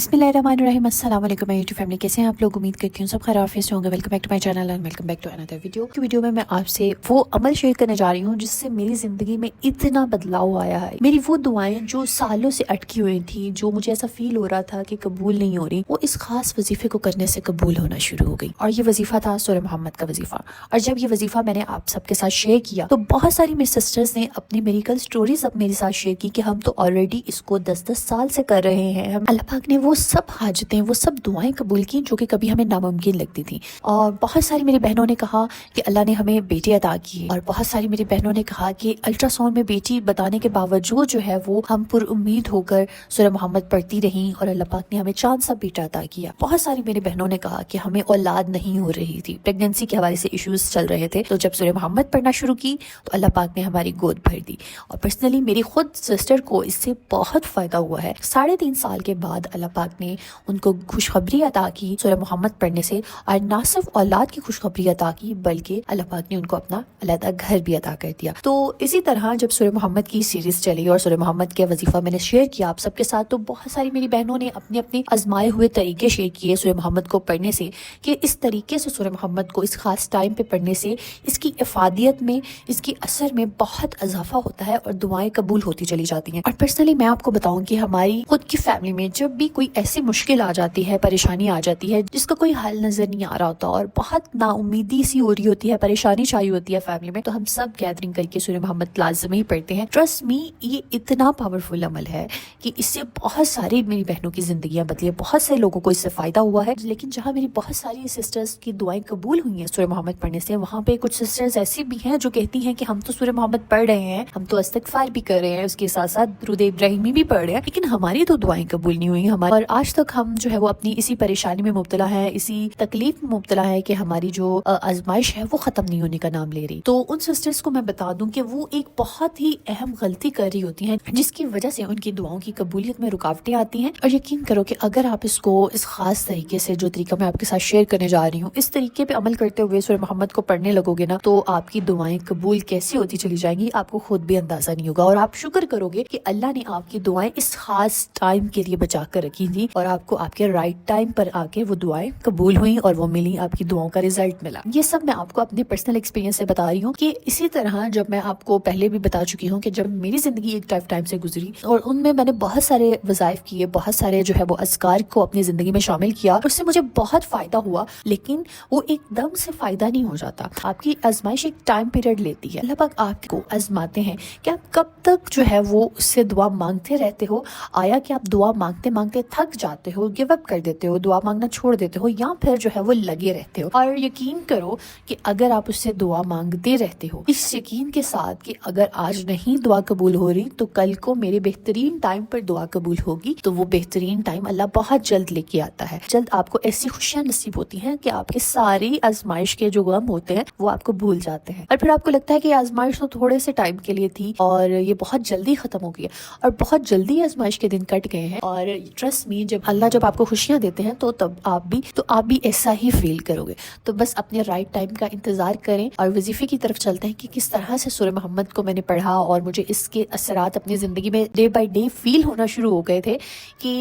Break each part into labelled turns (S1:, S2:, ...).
S1: बिस्मिल्लाहिर्रहमानिर्रहीम। अस्सलाम वालेकुम माय यूट्यूब फैमिली, कैसे हैं आप लोग? उम्मीद करती हूँ सब खैरियत से होंगे। Welcome back to my channel and welcome back to another video. की वीडियो में मैं आपसे वो अमल शेयर करने जा रही हूँ जिससे मेरी ज़िंदगी में इतना बदलाव आया है। मेरी वो दुआएं जो सालों से अटकी हुई थी, जो मुझे ऐसा फील हो रहा था कि कबूल नहीं हो रही, वो इस खास वजीफे को करने से कबूल होना शुरू हो गई। और ये वजीफा था सूरह मोहम्मद का वजीफा। और जब ये वजीफा मैंने आप सबके साथ शेयर किया तो बहुत सारी मेरी सिस्टर्स ने अपनी मेडिकल स्टोरीज अब मेरे साथ शेयर की कि हम तो ऑलरेडी इसको 10-10 साल से कर रहे हैं। अल्लाह पाक ने वो सब हाजतें, वो सब दुआएं कबूल की जो कि कभी हमें नामुमकिन लगती थी। और बहुत सारी मेरी बहनों ने कहा कि अल्लाह ने हमें बेटी अता की है, और बहुत सारी मेरी बहनों ने कहा कि अल्ट्रासाउंड में बेटी बताने के बावजूद जो है वो हम पुर उम्मीद होकर सूरह मोहम्मद पढ़ती रही और अल्लाह पाक ने हमें चांद सा बेटा अता किया। बहुत सारी मेरी बहनों ने कहा कि हमें औलाद नहीं हो रही थी, प्रेगनेंसी के हवाले से इश्यूज चल रहे थे, तो जब सूरह मोहम्मद पढ़ना शुरू की तो अल्लाह पाक ने हमारी गोद भर दी। और पर्सनली मेरी खुद सिस्टर को इससे बहुत फायदा हुआ है। 3.5 साल के बाद अल्लाह पाक ने उनको खुशखबरी अता की सूरह मोहम्मद पढ़ने से, और ना सिर्फ औलाद की खुशखबरी अता की बल्कि अल्लाह पाक ने उनको अपना अलग घर भी अता कर दिया। तो इसी तरह जब सूरह मोहम्मद की सीरीज चली और सूरह मोहम्मद के वजीफा मैंने शेयर किया आप सबके साथ, तो बहुत सारी मेरी बहनों ने अपने अपने आजमाए हुए तरीके शेयर किए सूरह मोहम्मद को पढ़ने से, कि इस तरीके से सूरह मोहम्मद को इस खास टाइम पे पढ़ने से इसकी इफादियत में, इसकी असर में बहुत इजाफा होता है और दुआएं कबूल होती चली जाती हैं। और पर्सनली मैं आपको बताऊं कि हमारी खुद की फैमिली में जब भी कोई ऐसी मुश्किल आ जाती है, परेशानी आ जाती है जिसका कोई हल नजर नहीं आ रहा होता और बहुत नाउम्मीदी सी हो रही होती है, परेशानी चाहिए होती है फैमिली में, तो हम सब गैदरिंग करके सूरह मोहम्मद लाज़मी ही पढ़ते हैं। ट्रस्ट मी, ये इतना पावरफुल अमल है कि इससे बहुत सारी मेरी बहनों की जिंदगियां बदली है, बहुत से लोगों को इससे फायदा हुआ है। लेकिन जहाँ मेरी बहुत सारी सिस्टर्स की दुआएं कबूल हुई हैं सूरह मोहम्मद पढ़ने से, वहाँ पे कुछ सिस्टर्स ऐसी भी हैं जो कहती हैं कि हम तो सूरह मोहम्मद पढ़ रहे हैं, हम तो इस्तिग़फ़ार भी कर रहे हैं, उसके साथ साथ दुरूद इब्राहिमी भी पढ़ रहे हैं, लेकिन हमारी तो दुआएं कबूल नहीं हुई हमारी। और आज तक हम जो है वो अपनी इसी परेशानी में मुब्तला है, इसी तकलीफ में मुब्तला है कि हमारी जो आजमाइश है वो खत्म नहीं होने का नाम ले रही। तो उन सिस्टर्स को मैं बता दूं कि वो एक बहुत ही अहम गलती कर रही होती हैं जिसकी वजह से उनकी दुआओं की कबूलियत में रुकावटें आती हैं। और यकीन करो कि अगर आप इसको इस खास तरीके से, जो तरीका मैं आपके साथ शेयर करने जा रही हूँ, इस तरीके पे अमल करते हुए सूरह मोहम्मद को पढ़ने लगोगे ना, तो आपकी दुआएं कबूल कैसी होती चली जाएंगी आपको खुद भी अंदाजा नहीं होगा। और आप शुक्र करोगे कि अल्लाह ने आपकी दुआएं इस खास टाइम के लिए बचा कर रखी थी और आपको आपके राइट टाइम पर आके वो दुआएं कबूल हुई और वो मिली, आपकी दुआओं का रिजल्ट मिला। ये सब मैं आपको अपने पर्सनल एक्सपीरियंस से बता रही हूँ। कि इसी तरह जब मैं आपको पहले भी बता चुकी हूँ कि जब मेरी जिंदगी एक टफ टाइम से गुजरी और उनमें मैंने बहुत सारे वज़ाइफ किए, बहुत सारे जो है वो अज़कार को अपनी जिंदगी में शामिल किया, उससे मुझे बहुत फायदा हुआ, लेकिन वो एकदम से फायदा नहीं हो जाता। आपकी आजमाइश एक टाइम पीरियड लेती है। अल्लाह पाक आपको आजमाते हैं कि आप कब तक जो है वो उससे दुआ मांगते रहते हो। आया कि आप दुआ मांगते मांगते थक जाते हो, गिव अप कर देते हो, दुआ मांगना छोड़ देते हो, या फिर जो है वो लगे रहते हो। और यकीन करो कि अगर आप उससे दुआ मांगते रहते हो इस यकीन के साथ कि अगर आज नहीं दुआ कबूल हो रही तो कल को मेरे बेहतरीन टाइम पर दुआ कबूल होगी, तो वो बेहतरीन टाइम अल्लाह बहुत जल्द लेके आता है। जल्द आपको ऐसी खुशियां नसीब होती हैं कि आपके सारी आजमाइश के जो गम होते हैं वो आपको भूल जाते हैं, और फिर आपको लगता है कि आजमाइश तो थोड़े से टाइम के लिए थी और ये बहुत जल्दी खत्म हो गई है, और बहुत जल्दी आजमाइश के दिन कट गए हैं। और ट्रस्ट मी, जब अल्लाह जब आपको खुशियां देते हैं तो तब आप भी ऐसा ही फील करोगे। तो बस अपने राइट टाइम का इंतजार करें और वजीफे की तरफ चलते हैं कि किस तरह से सूरह मोहम्मद को मैंने पढ़ा और मुझे इसके असरात अपनी जिंदगी में डे बाय डे फील होना शुरू हो गए थे कि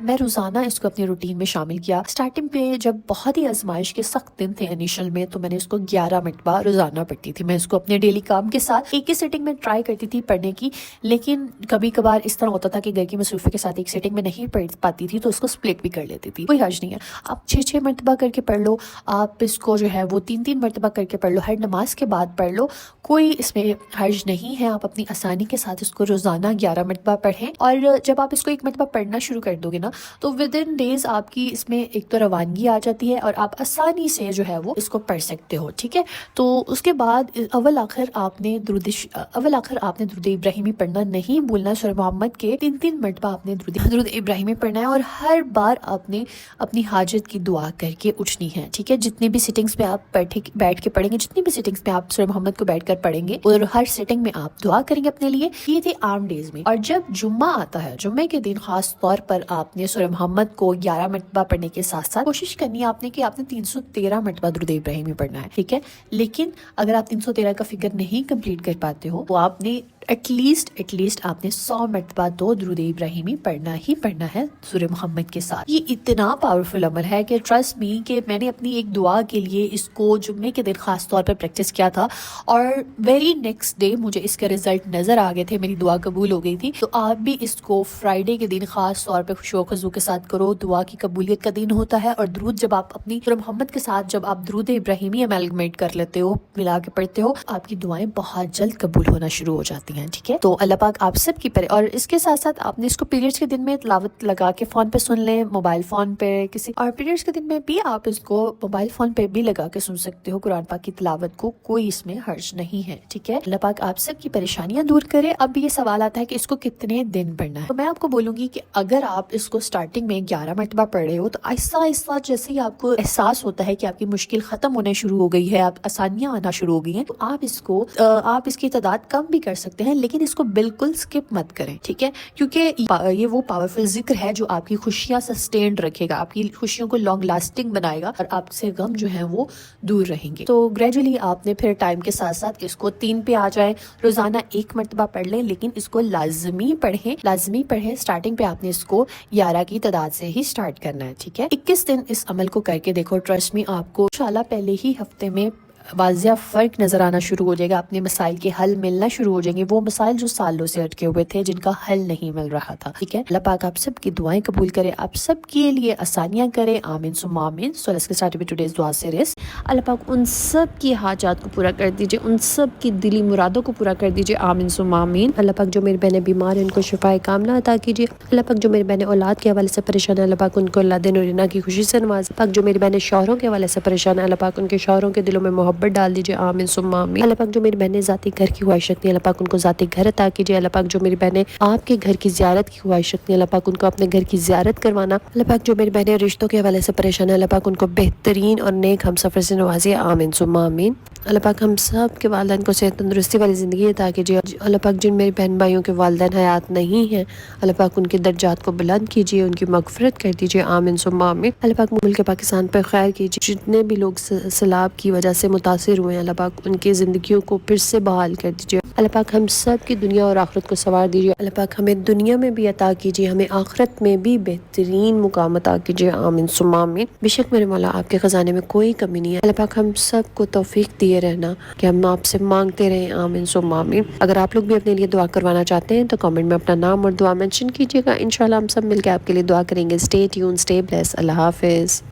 S1: मैं रोजाना इसको अपनी रूटीन में शामिल किया। स्टार्टिंग पे जब बहुत ही आजमाइश के सख्त दिन थे इनिशियल में, तो मैंने इसको 11 मरतबा रोजाना पढ़ती थी। मैं इसको अपने डेली काम के साथ एक ही सेटिंग में ट्राई करती थी पढ़ने की, लेकिन कभी कभार इस तरह होता था कि घर की मसरूफी के साथ एक सेटिंग में नहीं पढ़ पाती थी, तो उसको स्प्लिट भी कर लेती थी। कोई हर्ज नहीं है, आप 6-6 मरतबा करके पढ़ लो, आप इसको जो है वो 3-3 मरतबा करके पढ़ लो, हर नमाज के बाद पढ़ लो, कोई इसमें हर्ज नहीं है। आप अपनी आसानी के साथ इसको रोजाना 11 मरतबा पढ़ें, और जब आप इसको एक मरतबा पढ़ना शुरू कर दोगे ना, तो विद इन डेज आपकी इसमें एक तो रवानगी आ जाती है और आप आसानी से जो है वो इसको पढ़ सकते हो। ठीक है, तो उसके बाद अव्वल आखिर आपने दुरूद इब्राहिमी पढ़ना नहीं भूलना। सूरह मोहम्मद के 3-3 मरतबा आपने दुरूद इब्राहिमी पढ़ना है, और हर बार आपने अपनी हाजत की दुआ करके उठनी है। ठीक है, जितनी भी सिटिंग्स में आप बैठ के पढ़ेंगे, जितनी भी सिटिंग्स में आप सूरह मोहम्मद को बैठकर पढ़ेंगे, और हर सिटिंग में आप दुआ करेंगे अपने लिए। ये थे आम डेज में। और जब जुम्मा आता है, जुम्मे के दिन खास तौर पर आपने सूरह मोहम्मद को 11 मरतबा पढ़ने के साथ साथ कोशिश करनी है आपने कि आपने 313 मरतबा दुरूद इब्राहिमी पढ़ना है। ठीक है, लेकिन अगर आप 313 का फिगर नहीं कंप्लीट कर पाते हो तो आपने ایٹ لیسٹ آپ نے 100 مرتبہ 2 درود ابراہیمی پڑھنا ہی پڑھنا ہے سورہ محمد کے ساتھ. یہ اتنا پاورفل عمل ہے کہ ٹرسٹ می کہ میں نے اپنی ایک دعا کے لیے اس کو جمعے کے دن خاص طور پر پریکٹس کیا تھا اور ویری نیکسٹ ڈے مجھے اس کے رزلٹ نظر آ گئے تھے, میری دعا قبول ہو گئی تھی. تو آپ بھی اس کو فرائیڈے کے دن خاص طور پہ خوشو خضو کے ساتھ کرو. دعا کی قبولیت کا دن ہوتا ہے, اور درود جب آپ اپنی سورہ محمد کے ساتھ جب آپ درود ابراہیمی امیلگمیٹ کر لیتے ہو, ملا کے پڑھتے ہو, آپ کی دعائیں بہت جلد قبول ہونا شروع ہو جاتی ہیں. ٹھیک ہے, تو اللہ پاک آپ سب کی اور اس کے ساتھ ساتھ آپ نے اس کو پیریڈز کے دن میں تلاوت لگا کے فون پہ سن لیں, موبائل فون پہ کسی, اور پیریڈز کے دن میں بھی آپ اس کو موبائل فون پہ بھی لگا کے سن سکتے ہو. قرآن پاک کی تلاوت کو کوئی اس میں حرج نہیں ہے. ٹھیک ہے, اللہ پاک آپ سب کی پریشانیاں دور کرے. اب یہ سوال آتا ہے کہ اس کو کتنے دن پڑھنا ہے. تو میں آپ کو بولوں گی کہ اگر آپ اس کو سٹارٹنگ میں 11 مرتبہ پڑھ رہے ہو تو آہستہ آہستہ جیسے ہی آپ کو احساس ہوتا ہے کہ آپ کی مشکل ختم ہونے شروع ہو گئی ہے, آپ آسانیاں آنا شروع ہو گئی ہیں, تو آپ اس کی تعداد کم بھی کر سکتے ہیں, لیکن اس کو بالکل سکپ مت کریں. ٹھیک ہے, کیونکہ یہ وہ پاورفل ذکر ہے جو آپ کی خوشیاں سسٹینڈ رکھے گا, آپ کی خوشیوں کو لانگ لاسٹنگ بنائے گا, اور آپ سے غم جو ہے وہ دور رہیں گے. تو گریجولی آپ نے پھر ٹائم کے ساتھ ساتھ اس کو 3 پہ آ جائیں. روزانہ 1 مرتبہ پڑھ لیں, لیکن اس کو لازمی پڑھیں. سٹارٹنگ پہ آپ نے اس کو 11 کی تعداد سے ہی سٹارٹ کرنا ہے. ٹھیک ہے, 21 دن اس عمل کو کر کے دیکھو, ٹرسٹ می آپ کو انشاءاللہ پہلے ہی ہفتے میں واضح فرق نظر آنا شروع ہو جائے گا. اپنے مسائل کے حل ملنا شروع ہو جائیں گے, وہ مسائل جو سالوں سے اٹکے ہوئے تھے, جن کا حل نہیں مل رہا تھا. ٹھیک ہے, اللہ پاک آپ سب کی دعائیں قبول کرے, آپ سب کے لیے آسانیاں کرے. آمین ثم آمین. So let's get started with today's دعا سیریز. اللہ پاک ان سب کی حاجات کو پورا کر دیجئے, ان سب کی دلی مرادوں کو پورا کر دیجئے. آمین ثم آمین. اللہ پاک جو میری بہنیں بیمار ہیں ان کو شفائے کاملہ عطا کیجئے. اللہ پاک جو میری بہنیں اولاد کے حوالے سے پریشان ہیں, اللہ پاک ان کو اللہ دین اور رینا کی خوشی سے نواز. پاک جو میری بہنیں شوہروں کے حوالے سے پریشان ہیں, اللہ پاک ان کے شوہروں کے دلوں میں محبت ڈال دیجئے. آمین ثم آمین. اللہ پاک جو میری بہنیں ذاتی گھر کی خواہش رکھتی ہیں, اللہ پاک ان کو ذاتی گھر عطا کیجئے. اللہ پاک جو میری بہنیں آپ کے گھر کی زیارت کی خواہش رکھتی ہیں, اللہ پاک ان کو اپنے گھر کی زیارت کروانا. اللہ پاک جو میری بہنیں رشتوں کے حوالے سے پریشان ہیں, اللہ پاک ان کو بہترین اور نیک ہم سفر سے نوازیے. آمین ثم آمین. اللہ پاک ہم سب کے والدین کو صحت تندرستی والی زندگی عطا کیجیے. اللہ پاک جن میرے بہن بھائیوں کے والدین حیات نہیں ہیں, اللہ پاک ان کے درجات کو بلند کیجیے, ان کی مغفرت کر دیجیے. آمین ثم آمین. اللہ پاک ملک پاکستان پر خیر کیجیے. جتنے بھی لوگ سیلاب کی وجہ سے متاثر ہوئے ہیں, اللہ پاک ان کی زندگیوں کو پھر سے بحال کر دیجیے. اللہ پاک ہم سب کی دنیا اور آخرت کو سنوار دیجیے. اللہ پاک ہمیں دنیا میں بھی عطا کیجیے, ہمیں آخرت میں بھی بہترین مقام عطا کیجیے. آمین ثم آمین. بے شک میرے مولا آپ کے خزانے میں کوئی کمی نہیں ہے. اللہ پاک ہم سب کو توفیق دیے رہنا کہ ہم آپ سے مانگتے رہیں. آمین ثم آمین. اگر آپ لوگ بھی اپنے لیے دعا کروانا چاہتے ہیں تو کامنٹ میں اپنا نام اور دعا مینشن کیجیے گا. انشاءاللہ ہم سب مل کے آپ کے لیے دعا کریں گے. Stay tuned, stay blessed. اللہ حافظ.